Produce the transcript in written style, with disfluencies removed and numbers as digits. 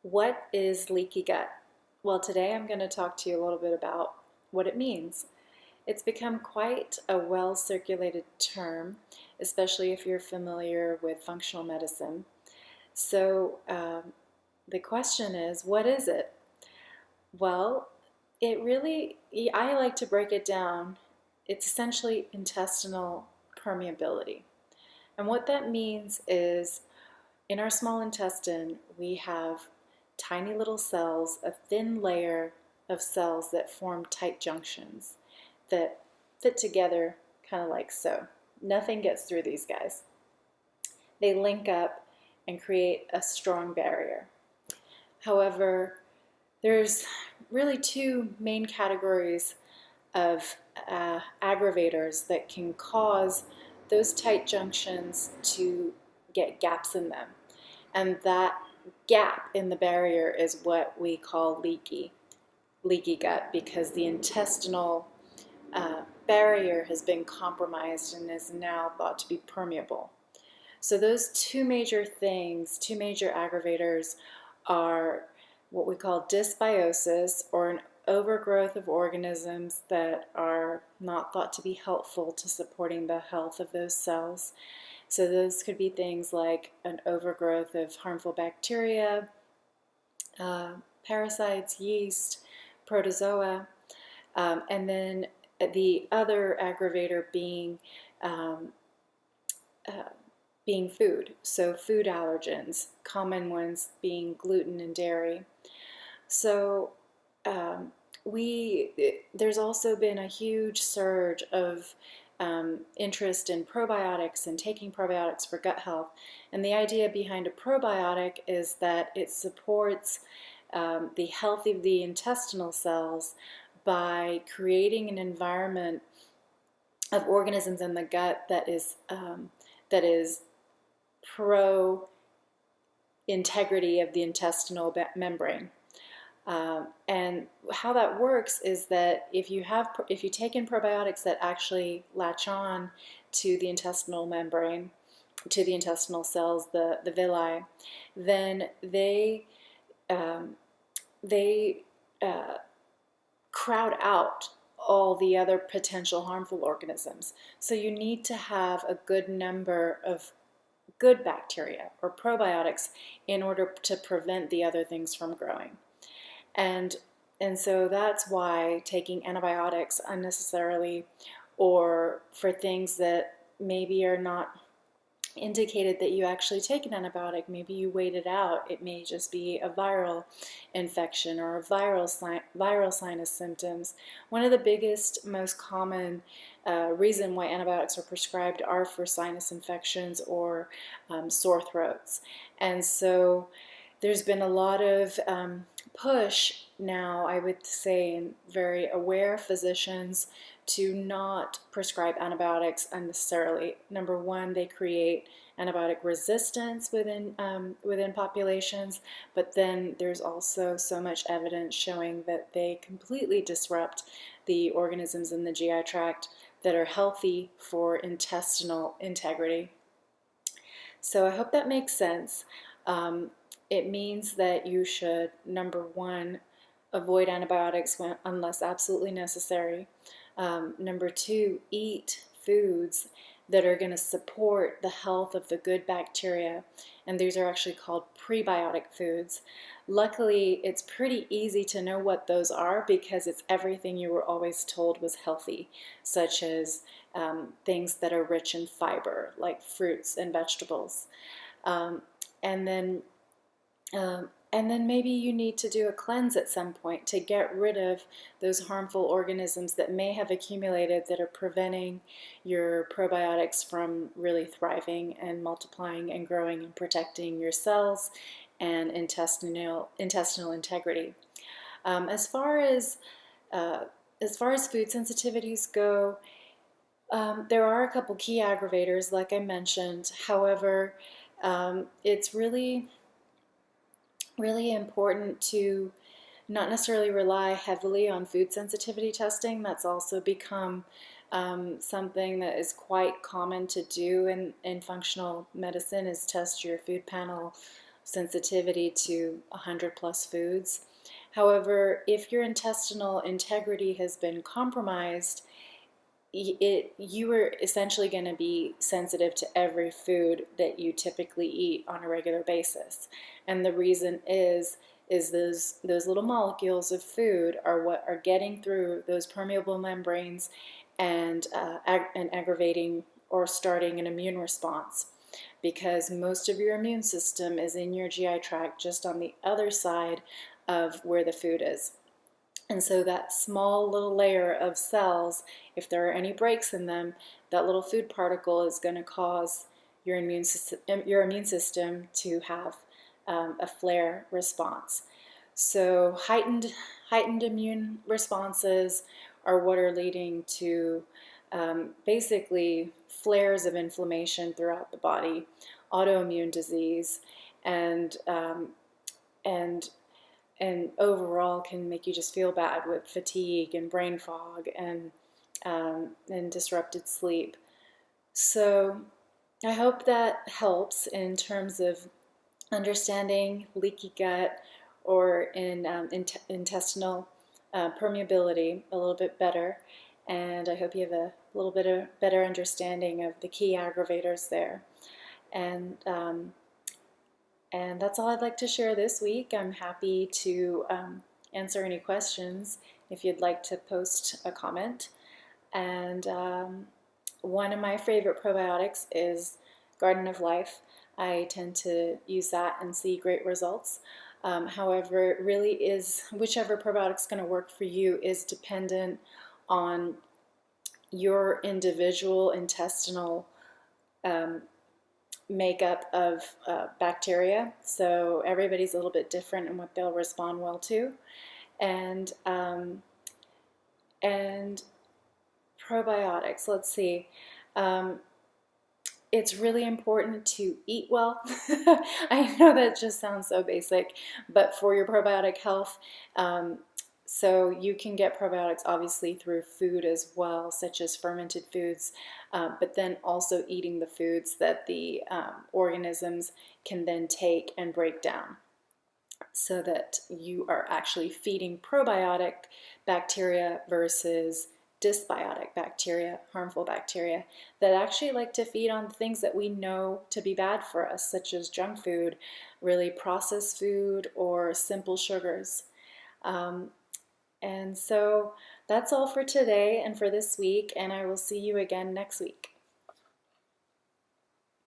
What is leaky gut? Well, today I'm going to talk to you a little bit about what it means. It's become quite a well-circulated term, especially if you're familiar with functional medicine. So the question is, what is it? Well, I like to break it down. It's essentially intestinal permeability. And what that means is in our small intestine, we have tiny little cells, a thin layer of cells that form tight junctions that fit together kind of like so. Nothing gets through these guys. They link up and create a strong barrier. However, there's really two main categories of aggravators that can cause those tight junctions to get gaps in them. And that gap in the barrier is what we call leaky gut, because the intestinal barrier has been compromised and is now thought to be permeable. So those two major aggravators are what we call dysbiosis, or an overgrowth of organisms that are not thought to be helpful to supporting the health of those cells. So those could be things like an overgrowth of harmful bacteria, parasites, yeast, protozoa, and then the other aggravator being food. So food allergens, common ones being gluten and dairy. So there's also been a huge surge of interest in probiotics and taking probiotics for gut health. And the idea behind a probiotic is that it supports the health of the intestinal cells by creating an environment of organisms in the gut that is pro integrity of the intestinal membrane. And how that works is that if you take in probiotics that actually latch on to the intestinal membrane, to the intestinal cells, the villi, then they crowd out all the other potential harmful organisms. So you need to have a good number of good bacteria or probiotics in order to prevent the other things from growing. And so that's why taking antibiotics unnecessarily, or for things that maybe are not indicated that you actually take an antibiotic, maybe you wait it out, it may just be a viral infection or a viral sinus symptoms. One of the biggest, most common reason why antibiotics are prescribed are for sinus infections or sore throats. And so there's been a lot of push now, I would say, in very aware physicians to not prescribe antibiotics unnecessarily. Number one, they create antibiotic resistance within populations, but then there's also so much evidence showing that they completely disrupt the organisms in the GI tract that are healthy for intestinal integrity. So I hope that makes sense. It means that you should, number one, avoid antibiotics unless absolutely necessary. Number two, eat foods that are going to support the health of the good bacteria, and these are actually called prebiotic foods. Luckily, it's pretty easy to know what those are because it's everything you were always told was healthy, such as things that are rich in fiber, like fruits and vegetables. And then maybe you need to do a cleanse at some point to get rid of those harmful organisms that may have accumulated that are preventing your probiotics from really thriving and multiplying and growing and protecting your cells and intestinal integrity. As far as food sensitivities go, there are a couple key aggravators, like I mentioned. However, it's really important to not necessarily rely heavily on food sensitivity testing. That's also become something that is quite common to do in functional medicine, is test your food panel sensitivity to 100 plus foods. However, if your intestinal integrity has been compromised, you are essentially going to be sensitive to every food that you typically eat on a regular basis. And the reason is those little molecules of food are what are getting through those permeable membranes and aggravating or starting an immune response, because most of your immune system is in your GI tract, just on the other side of where the food is. And so that small little layer of cells, if there are any breaks in them, that little food particle is going to cause your immune system to have a flare response. So heightened immune responses are what are leading to basically flares of inflammation throughout the body, autoimmune disease, and and and overall can make you just feel bad with fatigue and brain fog and disrupted sleep. So I hope that helps in terms of understanding leaky gut or in intestinal permeability a little bit better. And I hope you have a little bit of better understanding of the key aggravators there. And that's all I'd like to share this week. I'm happy to answer any questions if you'd like to post a comment. And one of my favorite probiotics is Garden of Life. I tend to use that and see great results. However, it really is, whichever probiotic is going to work for you is dependent on your individual intestinal makeup of bacteria. So everybody's a little bit different in what they'll respond well to. And probiotics, let's see. It's really important to eat well. I know that just sounds so basic, but for your probiotic health, so you can get probiotics obviously through food as well, such as fermented foods, but then also eating the foods that the organisms can then take and break down, so that you are actually feeding probiotic bacteria versus dysbiotic bacteria, harmful bacteria that actually like to feed on things that we know to be bad for us, such as junk food, really processed food, or simple sugars. And so that's all for today and for this week, and I will see you again next week.